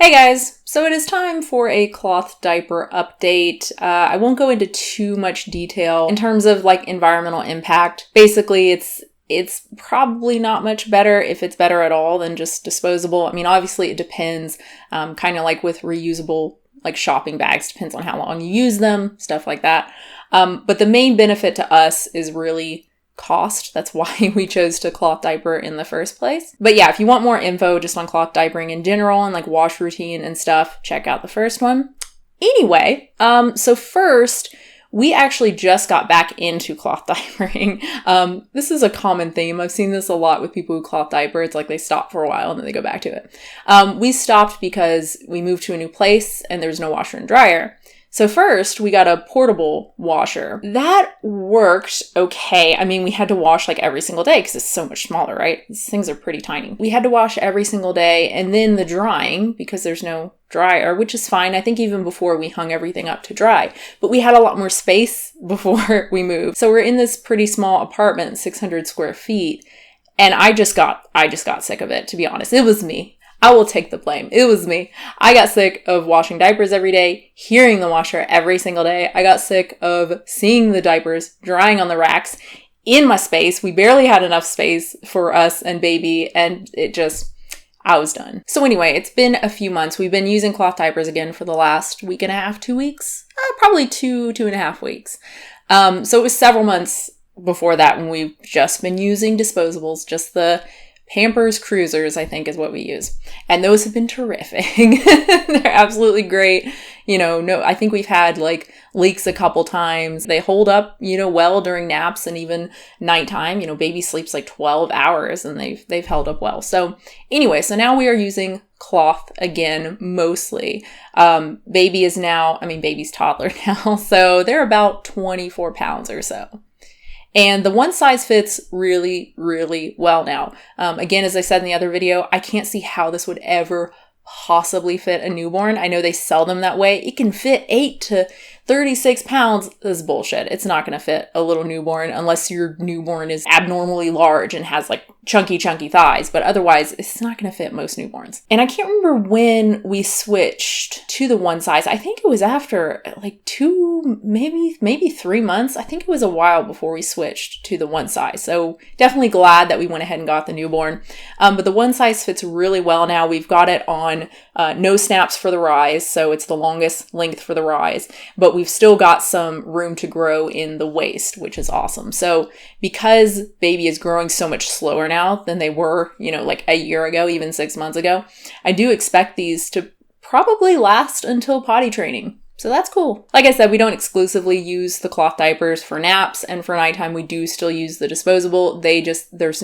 Hey guys, so it is time for a cloth diaper update. I won't go into too much detail in terms of like environmental impact. Basically, it's probably not much better, if it's better at all, than just disposable. I mean, obviously it depends, kind of like with reusable like shopping bags, depends on how long you use them, stuff like that. But the main benefit to us is really cost. That's why we chose to cloth diaper in the first place. But yeah, if you want more info just on cloth diapering in general and like wash routine and stuff, check out the first one. Anyway, so first, we actually just got back into cloth diapering. This is a common theme. I've seen this a lot with people who cloth diaper. It's like they stop for a while and then they go back to it. We stopped because we moved to a new place and there's no washer and dryer. So first, we got a portable washer. That worked okay. I mean, we had to wash like every single day because it's so much smaller, right? These things are pretty tiny. We had to wash every single day, and then the drying, because there's no dryer, which is fine. I think even before we hung everything up to dry, but we had a lot more space before we moved. So we're in this pretty small apartment, 600 square feet, and I just got sick of it, to be honest. It was me. I will take the blame. It was me. I got sick of washing diapers every day, hearing the washer every single day. I got sick of seeing the diapers drying on the racks in my space. We barely had enough space for us and baby, and I was done. So anyway, it's been a few months. We've been using cloth diapers again for the last week and a half, 2 weeks, probably two and a half weeks. So it was several months before that when we've just been using disposables, just the Pampers Cruisers, I think is what we use. And those have been terrific. They're absolutely great. I think we've had like leaks a couple times. They hold up, well during naps and even nighttime. Baby sleeps like 12 hours and they've held up well. So anyway, so now we are using cloth again, mostly. Baby's toddler now. So they're about 24 pounds or so. And the one size fits really, really well now. Again, as I said in the other video, I can't see how this would ever possibly fit a newborn. I know they sell them that way. It can fit 8 to 36 pounds. This is bullshit. It's not going to fit a little newborn unless your newborn is abnormally large and has like chunky thighs. But otherwise, it's not going to fit most newborns. And I can't remember when we switched to the one size. I think it was after like 2, maybe 3 months. I think it was a while before we switched to the one size. So definitely glad that we went ahead and got the newborn. But the one size fits really well now. We've got it on no snaps for the rise. So it's the longest length for the rise. But we've still got some room to grow in the waist, which is awesome. So because baby is growing so much slower now than they were, like a year ago, even 6 months ago, I do expect these to probably last until potty training. So that's cool. Like I said, we don't exclusively use the cloth diapers for naps, and for nighttime, we do still use the disposable. There's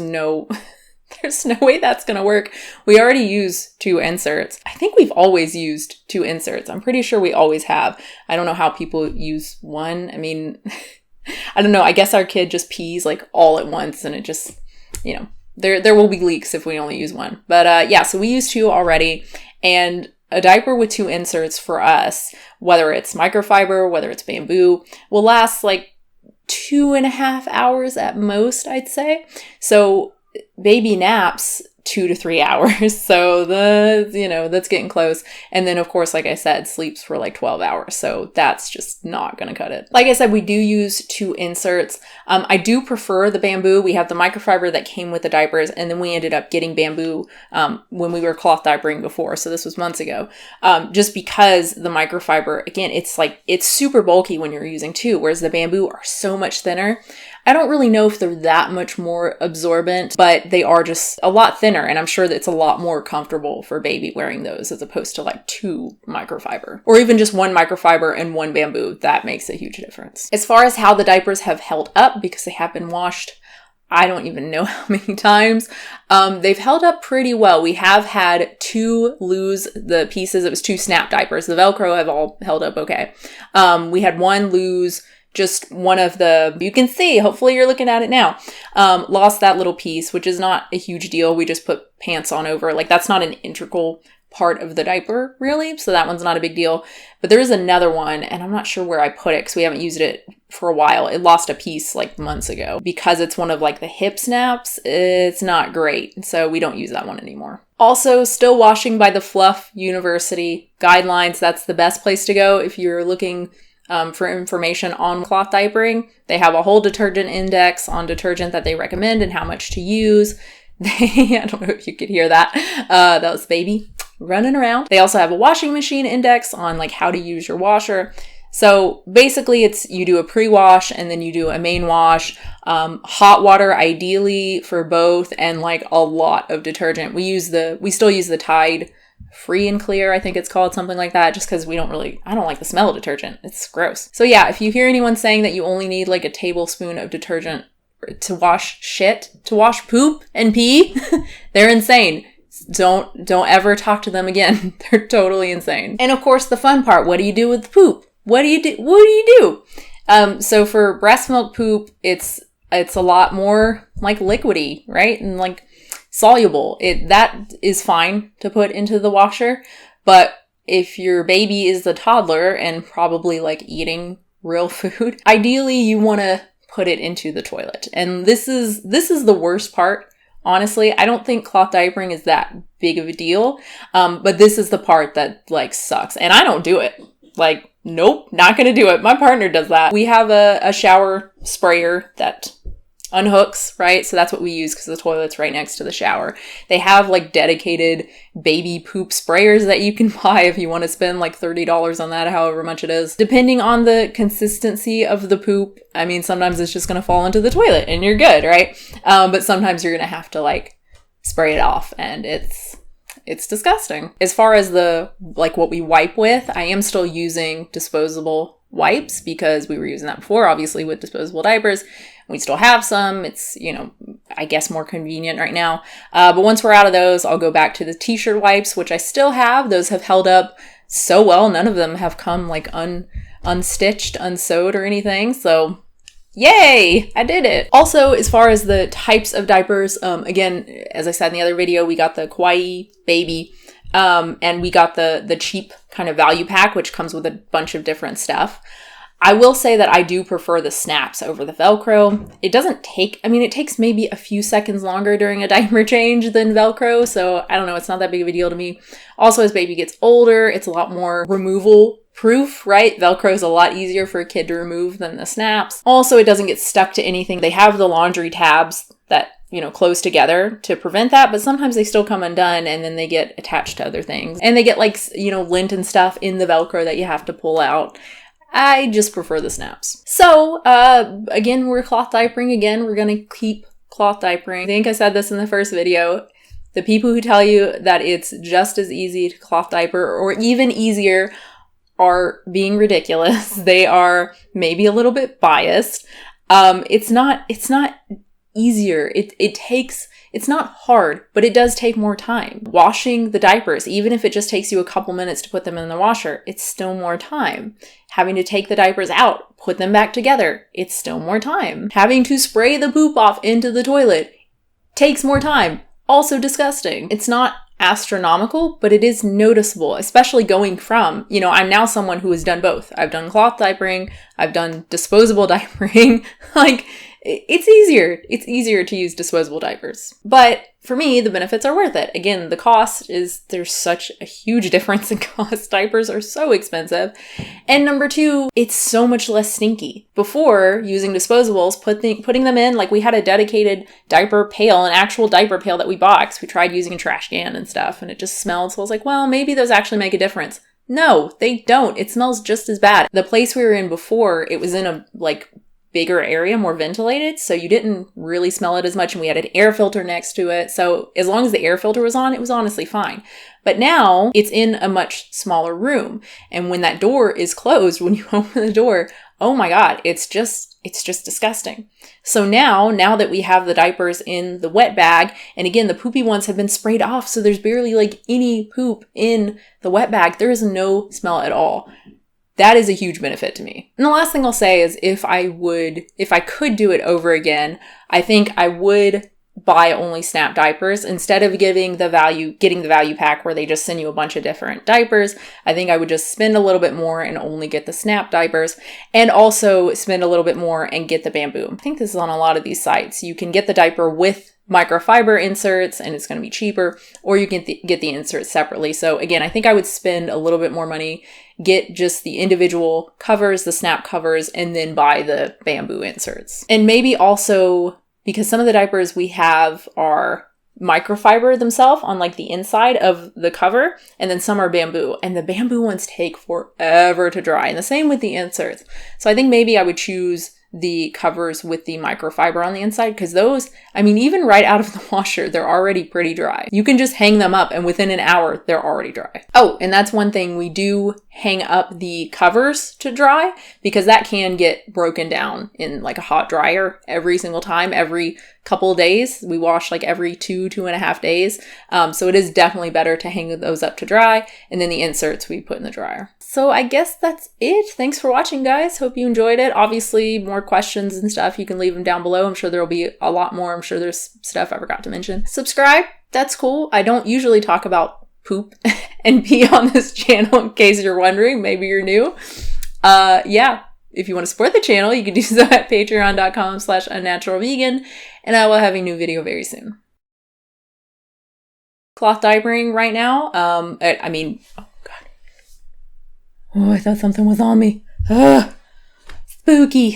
no way that's going to work. We already use 2 inserts. I think we've always used 2 inserts. I'm pretty sure we always have. I don't know how people use one. I mean, I don't know. I guess our kid just pees like all at once and it just, there will be leaks if we only use one. But yeah, so we use 2 already. And a diaper with 2 inserts for us, whether it's microfiber, whether it's bamboo, will last like 2.5 hours at most, I'd say. So baby naps 2 to 3 hours. So that's getting close. And then of course, like I said, sleeps for like 12 hours. So that's just not going to cut it. Like I said, we do use 2 inserts. I do prefer the bamboo. We have the microfiber that came with the diapers, and then we ended up getting bamboo when we were cloth diapering before. So this was months ago. Just because the microfiber, again, it's super bulky when you're using 2, whereas the bamboo are so much thinner. I don't really know if they're that much more absorbent, but they are just a lot thinner, and I'm sure that it's a lot more comfortable for baby wearing those as opposed to like 2 microfiber. Or even just 1 microfiber and 1 bamboo. That makes a huge difference. As far as how the diapers have held up, because they have been washed, I don't even know how many times. They've held up pretty well. We have had 2 lose the pieces. It was 2 snap diapers. The Velcro have all held up okay. We had 1 lose just one of the, you can see, hopefully you're looking at it now, lost that little piece, which is not a huge deal. We just put pants on over. Like, that's not an integral part of the diaper, really. So that one's not a big deal. But there is another one, and I'm not sure where I put it because we haven't used it for a while. It lost a piece like months ago. Because it's one of like the hip snaps, it's not great. So we don't use that one anymore. Also, still washing by the Fluff University guidelines. That's the best place to go if you're looking for information on cloth diapering. They have a whole detergent index on detergent that they recommend and how much to use. I don't know if you could hear that. That was baby running around. They also have a washing machine index on like how to use your washer. So basically it's you do a pre-wash and then you do a main wash, hot water ideally for both, and like a lot of detergent. We still use the Tide Free and Clear, I think it's called, something like that, just because I don't like the smell of detergent. It's gross. So yeah, if you hear anyone saying that you only need like a tablespoon of detergent to wash poop and pee, they're insane. Don't ever talk to them again. They're totally insane. And of course, the fun part, what do you do with the poop? What do you do? So for breast milk poop, it's a lot more like liquidy, right? And like soluble. That is fine to put into the washer. But if your baby is a toddler and probably like eating real food, ideally you want to put it into the toilet. And this is the worst part. Honestly, I don't think cloth diapering is that big of a deal. But this is the part that like sucks. And I don't do it. Like, nope, not gonna do it. My partner does that. We have a shower sprayer that unhooks, right? So that's what we use because the toilet's right next to the shower. They have like dedicated baby poop sprayers that you can buy if you want to spend like $30 on that, however much it is. Depending on the consistency of the poop, I mean, sometimes it's just gonna fall into the toilet and you're good, right? But sometimes you're gonna have to like spray it off, and it's disgusting. As far as the, like what we wipe with, I am still using disposable wipes because we were using that before, obviously with disposable diapers. We still have some. It's, I guess more convenient right now. But once we're out of those, I'll go back to the t-shirt wipes, which I still have. Those have held up so well. None of them have come like unstitched, unsewed or anything. So yay, I did it. Also, as far as the types of diapers, again, as I said in the other video, we got the Kawaii Baby, and we got the cheap kind of value pack, which comes with a bunch of different stuff. I will say that I do prefer the snaps over the Velcro. It takes maybe a few seconds longer during a diaper change than Velcro, so I don't know, it's not that big of a deal to me. Also, as baby gets older, it's a lot more removal proof, right? Velcro is a lot easier for a kid to remove than the snaps. Also, it doesn't get stuck to anything. They have the laundry tabs that, close together to prevent that, but sometimes they still come undone and then they get attached to other things. And they get like, lint and stuff in the Velcro that you have to pull out. I just prefer the snaps. So, again, we're cloth diapering again. We're going to keep cloth diapering. I think I said this in the first video. The people who tell you that it's just as easy to cloth diaper or even easier are being ridiculous. They are maybe a little bit biased. It's not easier. It's not hard, but it does take more time. Washing the diapers, even if it just takes you a couple minutes to put them in the washer, it's still more time. Having to take the diapers out, put them back together, it's still more time. Having to spray the poop off into the toilet takes more time. Also disgusting. It's not astronomical, but it is noticeable, especially going from, I'm now someone who has done both. I've done cloth diapering, I've done disposable diapering. Like, it's easier to use disposable diapers. But for me, the benefits are worth it. Again, the cost is, there's such a huge difference in cost. Diapers are so expensive. And number two, it's so much less stinky. Before, using disposables, putting them in, like we had a dedicated diaper pail, an actual diaper pail that we bought, 'cause we tried using a trash can and stuff, and it just smelled. So I was like, well, maybe those actually make a difference. No, they don't. It smells just as bad. The place we were in before, it was in a bigger area, more ventilated, so you didn't really smell it as much, and we had an air filter next to it, so as long as the air filter was on, it was honestly fine. But now it's in a much smaller room, and when that door is closed, when you open the door, oh my god, it's just disgusting. So now that we have the diapers in the wet bag, and again, the poopy ones have been sprayed off, so there's barely any poop in the wet bag, there is no smell at all. That is a huge benefit to me. And the last thing I'll say is if I could do it over again, I think I would buy only snap diapers instead of getting the value pack where they just send you a bunch of different diapers. I think I would just spend a little bit more and only get the snap diapers, and also spend a little bit more and get the bamboo. I think this is on a lot of these sites. You can get the diaper with microfiber inserts and it's going to be cheaper, or you can get the inserts separately. So again, I think I would spend a little bit more money, get just the individual covers, the snap covers, and then buy the bamboo inserts. And maybe also, because some of the diapers we have are microfiber themselves on like the inside of the cover, and then some are bamboo, and the bamboo ones take forever to dry, and the same with the inserts. So I think maybe I would choose the covers with the microfiber on the inside, because those, I mean, even right out of the washer, they're already pretty dry. You can just hang them up and within an hour, they're already dry. Oh, and that's one thing, we do hang up the covers to dry, because that can get broken down in like a hot dryer every single time, every couple of days. We wash like every 2.5 days. So it is definitely better to hang those up to dry, and then the inserts we put in the dryer. So I guess that's it. Thanks for watching, guys. Hope you enjoyed it. Obviously, more questions and stuff, you can leave them down below. I'm sure there will be a lot more. I'm sure there's stuff I forgot to mention. Subscribe. That's cool. I don't usually talk about poop and pee on this channel, in case you're wondering. Maybe you're new. Yeah. If you want to support the channel, you can do so at patreon.com/unnaturalvegan, and I will have a new video very soon. Cloth diapering right now. I mean, oh God. Oh, I thought something was on me. Ugh, spooky.